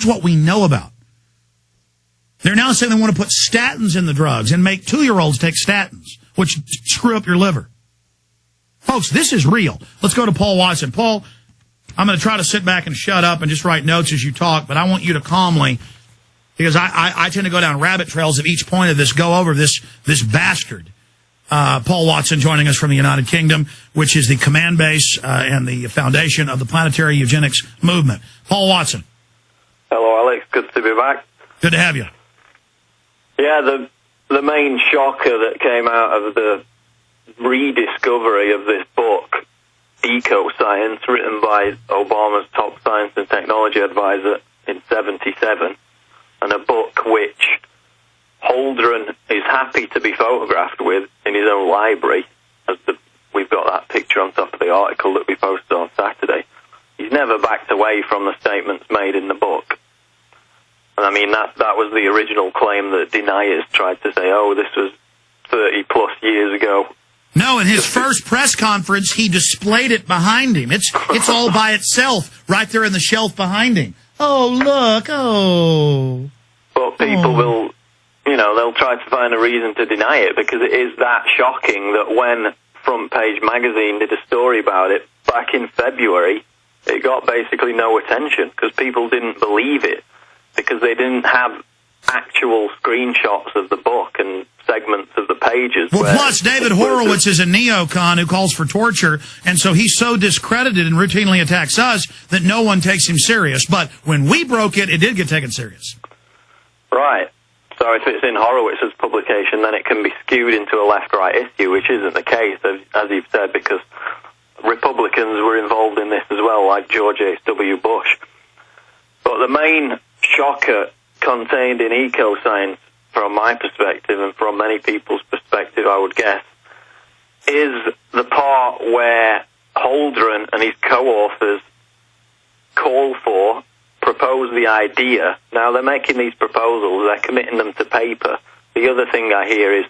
what we know about. They're now saying they want to put statins in the drugs and make 2-year-olds take statins, which screw up your liver. Folks, this is real. Let's go to Paul Watson. Paul, I'm going to try to sit back and shut up and just write notes as you talk, but I want you to calmly, because I tend to go down rabbit trails at each point of this, go over this bastard. Paul Watson joining us from the United Kingdom, which is the command base and the foundation of the planetary eugenics movement. Paul Watson. Hello, Alex. Good to be back. Good to have you. Yeah, the main shocker that came out of the rediscovery of this book, Ecoscience, written by Obama's top science and technology advisor in '77, and a book which Holdren is happy to be photographed with in his own library, as we've got that picture on top of the article that we posted on Saturday. He's never backed away from the statements made in the book. And I mean, that was the original claim that deniers tried to say, oh, this was 30-plus years ago. No, in his first press conference, he displayed it behind him. It's all by itself, right there in the shelf behind him. Oh, look, oh. But people will, they'll try to find a reason to deny it, because it is that shocking that when Front Page Magazine did a story about it back in February, it got basically no attention, because people didn't believe it, because they didn't have actual screenshots of the book and segments of the pages. Well, plus David Horowitz is a neocon who calls for torture, and so he's so discredited and routinely attacks us that no one takes him serious. But when we broke it, it did get taken serious. Right. So if it's in Horowitz's publication, then it can be skewed into a left-right issue, which isn't the case, as you've said, because Republicans were involved in this as well, like George H.W. Bush. But the main shocker contained in Ecoscience, from my perspective and from many people's perspective, I would guess, is the part where Holdren and his co-authors propose the idea. Now, they're making these proposals, they're committing them to paper. The other thing I hear is,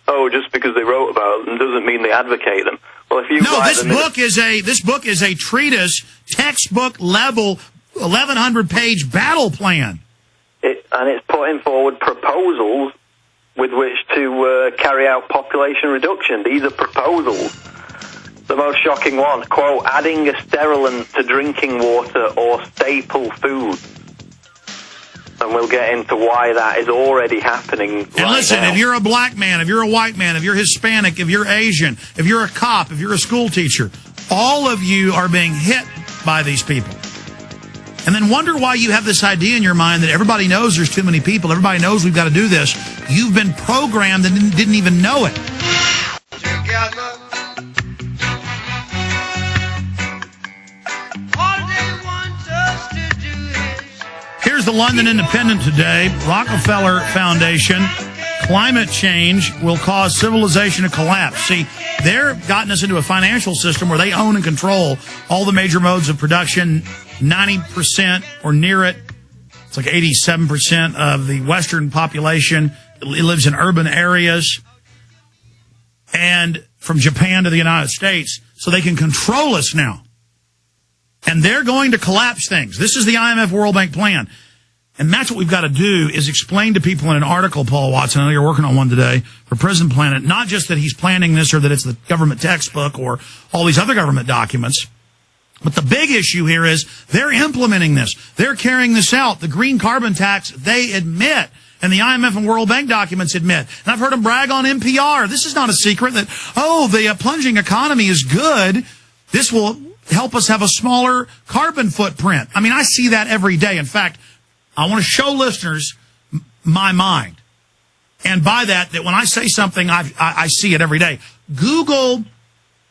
oh, just because they wrote about them doesn't mean they advocate them. Well, if you this book is a treatise, textbook level, 1,100-page battle plan. And it's putting forward proposals with which to carry out population reduction. These are proposals. The most shocking one, quote, adding a sterilant to drinking water or staple foods. And we'll get into why that is already happening right now. Listen, now. If you're a black man, if you're a white man, if you're Hispanic, if you're Asian, if you're a cop, if you're a school teacher, all of you are being hit by these people. And then wonder why you have this idea in your mind that everybody knows there's too many people, everybody knows we've got to do this. You've been programmed and didn't even know it. Together. Here's the London Independent today. Rockefeller Foundation. Climate change will cause civilization to collapse. See, they're gotten us into a financial system where they own and control all the major modes of production. 90% or near it. It's like 87% of the Western population lives in urban areas. And from Japan to the United States. So they can control us now. And they're going to collapse things. This is the IMF World Bank plan. And that's what we've got to do, is explain to people in an article, Paul Watson, I know you're working on one today, for Prison Planet, not just that he's planning this or that it's the government textbook or all these other government documents. But the big issue here is they're implementing this. They're carrying this out. The green carbon tax, they admit. And the IMF and World Bank documents admit. And I've heard them brag on NPR. This is not a secret that, the plunging economy is good. This will help us have a smaller carbon footprint. I mean, I see that every day. In fact, I want to show listeners my mind. And by that when I say something, I see it every day. Google,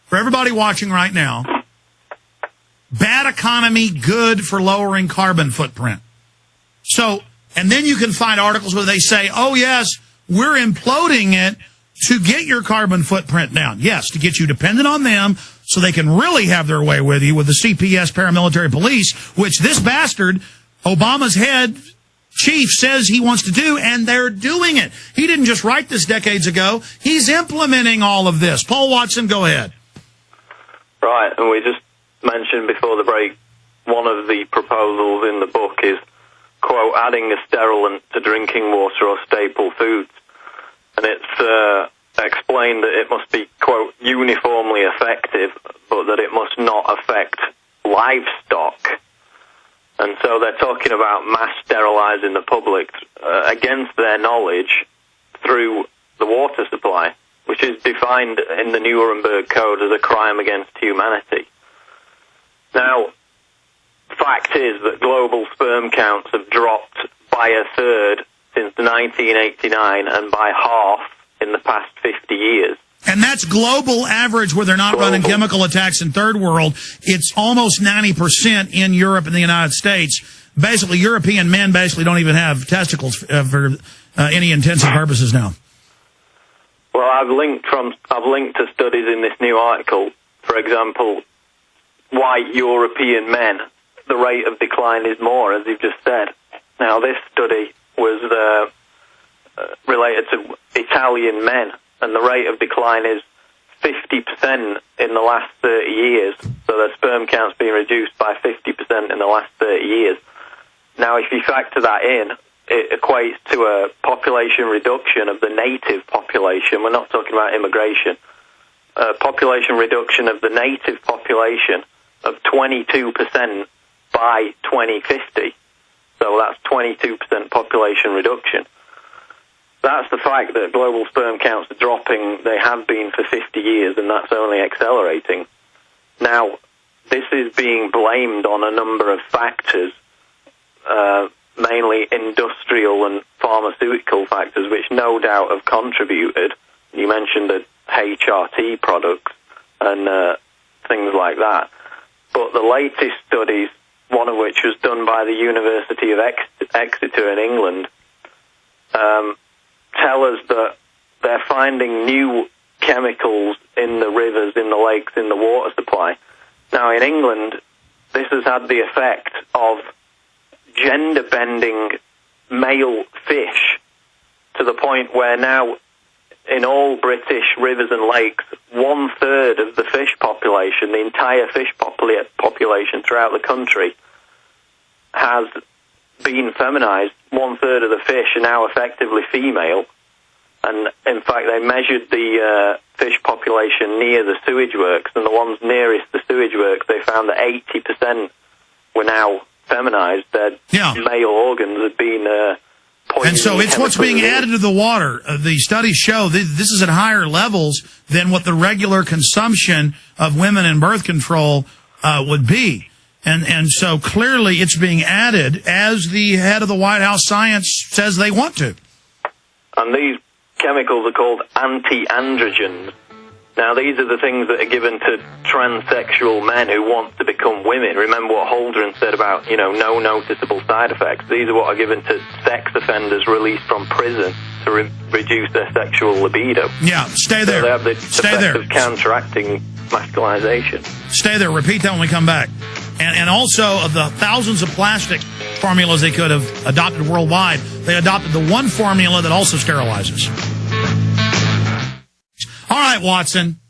for everybody watching right now, bad economy, good for lowering carbon footprint. So, and then you can find articles where they say, oh, yes, we're imploding it to get your carbon footprint down. Yes, to get you dependent on them so they can really have their way with you with the CPS paramilitary police, which this bastard, Obama's head chief, says he wants to do, and they're doing it. He didn't just write this decades ago. He's implementing all of this. Paul Watson, go ahead. Right, and we just mentioned before the break, one of the proposals in the book is, quote, quote, adding a sterilant to drinking water or staple foods. And it's explained that it must be, quote, uniformly effective, but that it must not affect livestock. And so they're talking about mass sterilizing the public against their knowledge through the water supply, which is defined in the Nuremberg Code as a crime against humanity. Now, fact is that global sperm counts have dropped by a third since 1989 and by half in the past 50 years. And that's global average where they're not running chemical attacks in third world. It's almost 90% in Europe and the United States. Basically, European men basically don't even have testicles for any intensive purposes now. Well, I've linked to studies in this new article. For example, white European men, the rate of decline is more, as you've just said. Now, this study was related to Italian men, and the rate of decline is 50% in the last 30 years. So their sperm count's been reduced by 50% in the last 30 years. Now, if you factor that in, it equates to a population reduction of the native population. We're not talking about immigration. A population reduction of the native population of 22% by 2050. So that's 22% population reduction. That's the fact that global sperm counts are dropping. They have been for 50 years, and that's only accelerating. Now, this is being blamed on a number of factors, mainly industrial and pharmaceutical factors, which no doubt have contributed. You mentioned the HRT products and things like that. But the latest studies, one of which was done by the University of Exeter in England, tell us that they're finding new chemicals in the rivers, in the lakes, in the water supply. Now, in England, this has had the effect of gender-bending male fish to the point where now in all British rivers and lakes, 1/3 of the fish population, the entire fish population throughout the country, has been feminized. 1/3 of the fish are now effectively female. And in fact, they measured the fish population near the sewage works, and the ones nearest the sewage works, they found that 80% were now feminized. Their male organs had been poisoned. And so it's what's being added to the water. The studies show this is at higher levels than what the regular consumption of women in birth control would be. And so clearly it's being added as the head of the White House science says they want to. And these chemicals are called anti-androgens. Now, these are the things that are given to transsexual men who want to become women. Remember what Holdren said about, no noticeable side effects. These are what are given to sex offenders released from prison to reduce their sexual libido. Yeah, stay there. So they have the effect of counteracting masculinization. Stay there. Repeat that when we come back. And also, of the thousands of plastic formulas they could have adopted worldwide, they adopted the one formula that also sterilizes. All right, Watson.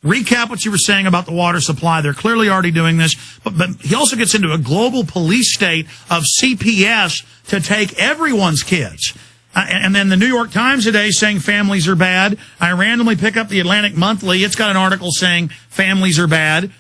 Recap what you were saying about the water supply. They're clearly already doing this. But he also gets into a global police state of CPS to take everyone's kids. And then the New York Times today saying families are bad. I randomly pick up the Atlantic Monthly. It's got an article saying families are bad.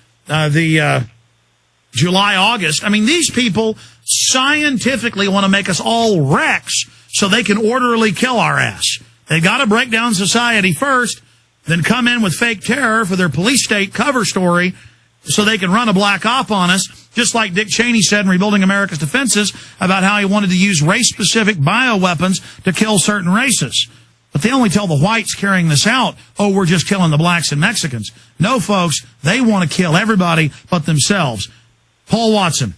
July, August. I mean, these people scientifically want to make us all wrecks so they can orderly kill our ass. They got to break down society first, then come in with fake terror for their police state cover story so they can run a black op on us, just like Dick Cheney said in Rebuilding America's Defenses about how he wanted to use race-specific bioweapons to kill certain races. But they only tell the whites carrying this out, oh, we're just killing the blacks and Mexicans. No, folks, they want to kill everybody but themselves. Paul Watson.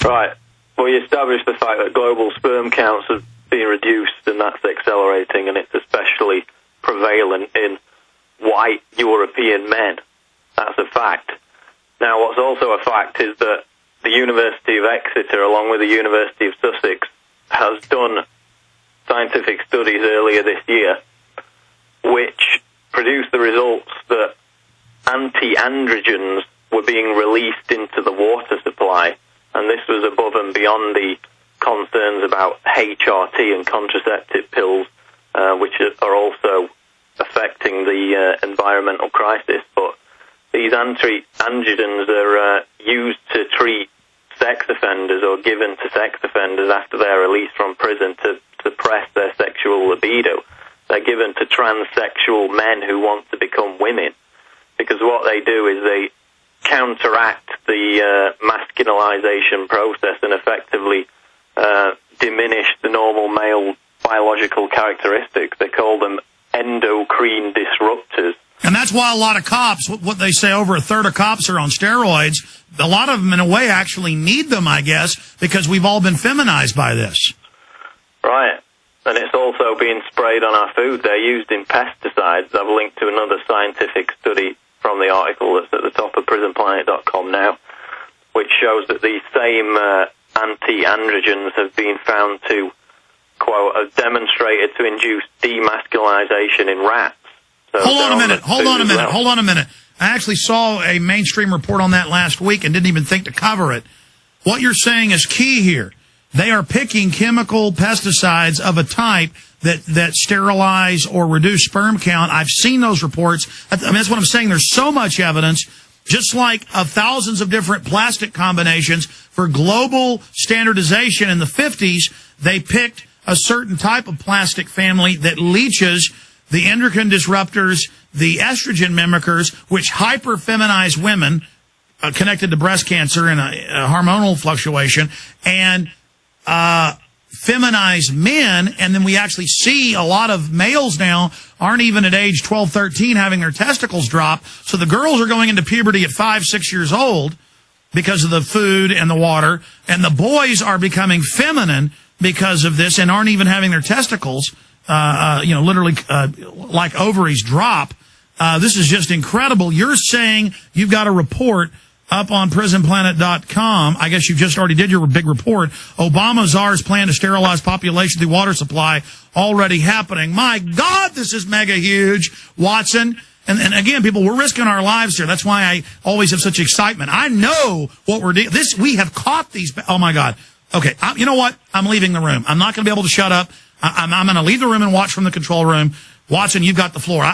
Right. Well, you established the fact that global sperm counts have been reduced, and that's accelerating, and it's especially prevalent in white European men. That's a fact. Now, what's also a fact is that the University of Exeter, along with the University of Sussex, has done scientific studies earlier this year which produced the results that anti-androgens were being released into the water supply, and this was above and beyond the concerns about HRT and contraceptive pills, which are also affecting the environmental crisis. But these androgens are used to treat sex offenders or given to sex offenders after they're released from prison to suppress their sexual libido. They're given to transsexual men who want to become women, because what they do is they counteract the masculinization process and effectively diminish the normal male biological characteristics. They call them endocrine disruptors. And that's why a lot of cops, what they say, over a third of cops are on steroids. A lot of them, in a way, actually need them, I guess, because we've all been feminized by this. Right. And it's also being sprayed on our food. They're used in pesticides. I've linked to another scientific study from the article that's at the top of prisonplanet.com now, which shows that these same anti-androgens have been found to, quote, have demonstrated to induce demasculinization in rats. So Hold on a minute. I actually saw a mainstream report on that last week and didn't even think to cover it. What you're saying is key here. They are picking chemical pesticides of a type that sterilize or reduce sperm count. I've seen those reports. I mean, that's what I'm saying. There's so much evidence, just like of thousands of different plastic combinations for global standardization in the 50s. They picked a certain type of plastic family that leaches the endocrine disruptors, the estrogen mimickers, which hyper-feminize women connected to breast cancer and a hormonal fluctuation, and feminize men. And then we actually see a lot of males now aren't even at age 12, 13 having their testicles drop. So the girls are going into puberty at 5, 6 years old because of the food and the water, and the boys are becoming feminine because of this and aren't even having their testicles literally like ovaries drop. This is just incredible. You're saying you've got a report up on prisonplanet.com. I guess you just already did your big report. Obama czar's plan to sterilize population through water supply already happening. My God, this is mega huge, Watson. And again, people, we're risking our lives here. That's why I always have such excitement. I know what we're doing. We have caught these. Oh my God. Okay. You know what? I'm leaving the room. I'm not going to be able to shut up. I'm going to leave the room and watch from the control room. Watson, you've got the floor.